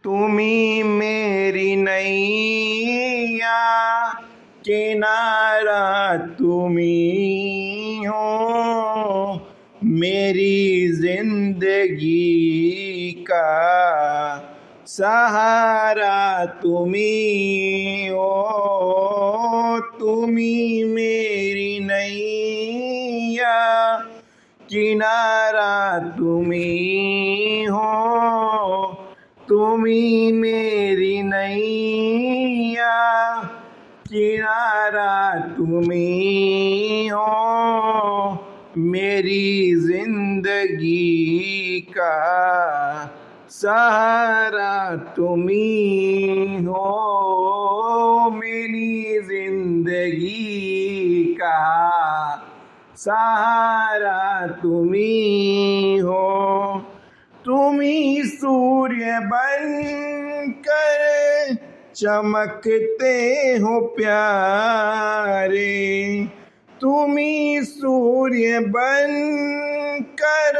तुम्ही मेरी नैया, किनारा तुम्ही हो, मेरी जिंदगी का सहारा तुम्ही हो। तुम्ही मेरी नैया, किनारा तुम्ही हो, तुम्ही मेरी नैया, किनारा तुम्ही हो, मेरी जिंदगी का सहारा तुम्ही हो, मेरी जिंदगी का सहारा तुम्ही हो। तुम्ही सूर्य बनकर चमकते हो प्यारे, तुम्ही सूर्य बनकर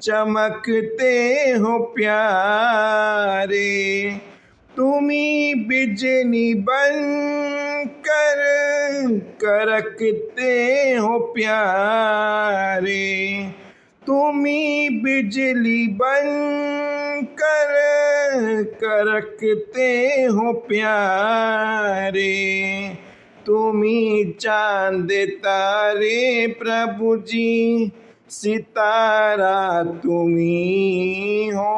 चमकते हो प्यारे, तुम्ही बिजली बनकर करकते हो प्यारे, तुम्ही बिजली बनकर करकते हो प्यारे, तुम्ही चांद तारे प्रभु जी, सितारा तुम्ही हो,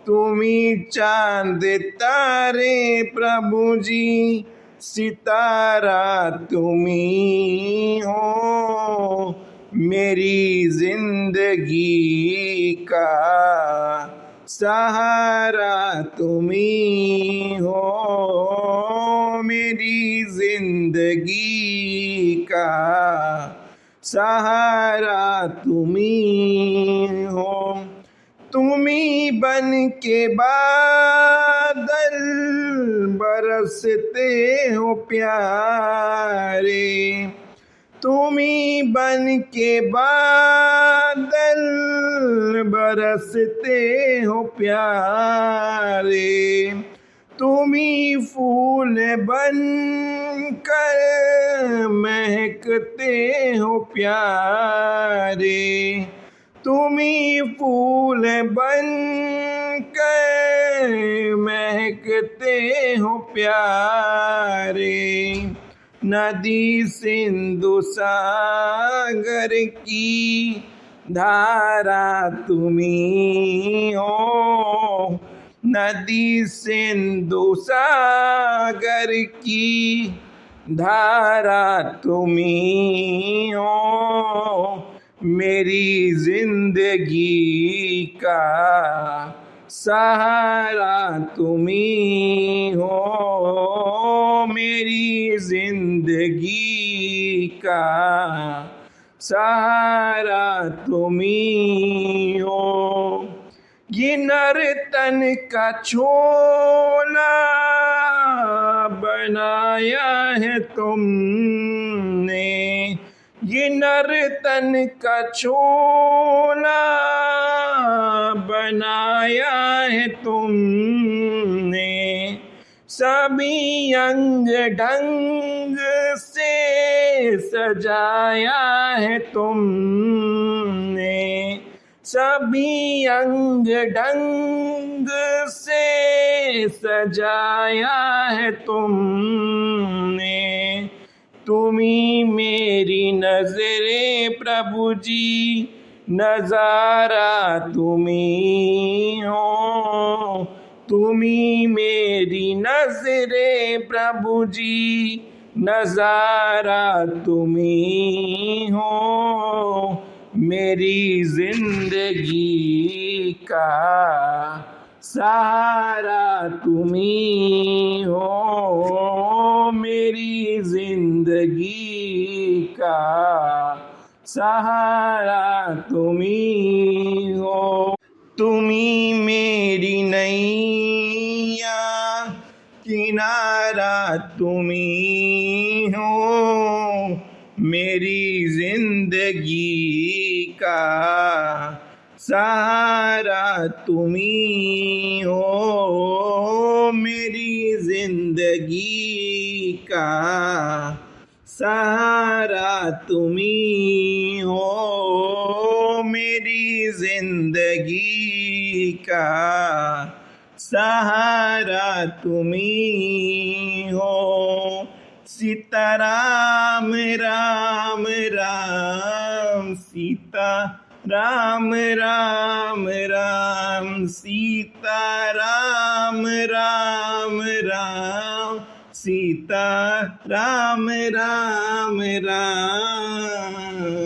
तुम्ही चांद तारे प्रभु जी, सितारा तुम्ही हो, मेरी जिंदगी का सहारा तुम्ही हो, मेरी जिंदगी का सहारा तुम्ही हो। तुम्ही बन के बादल बरसते हो प्यारे, तुम्ही बन के बादल बरसते हो प्यारे, तुम्ही फूल बनकर महकते हो प्यारे, तुम्ही फूल बनकर महकते हो प्यारे, नदी सिंधु सागर की धारा तुम्ही हो, नदी सिंधु सागर की धारा तुम्ही हो, मेरी जिंदगी का सहारा तुम्ही हो, मेरी जिंदगी का सहारा तुम्ही हो। ये नर्तन का छोला बनाया है तुमने, ये नर्तन का छोला बनाया है तुमने, सभी अंग ढंग से सजाया है तुमने, सभी अंग ढंग से सजाया है तुमने, तुम्ही मेरी नजरे प्रभु जी, नजारा तुम्ही हो, तुम्ही मेरी नजरे प्रभु जी, नजारा तुम्ही हो, मेरी जिंदगी का सहारा तुम्ही हो, मेरी जिंदगी का सहारा तुम्ही हो। तुम्ही मेरी नैया, किनारा तुम्ही हो, मेरी जिंदगी का सहारा तुम्ही हो। सहारा तुम्ही हो मेरी जिंदगी का, सहारा तुम्ही हो। सीताराम राम राम सीता राम राम राम सीता राम राम राम सीता राम राम राम।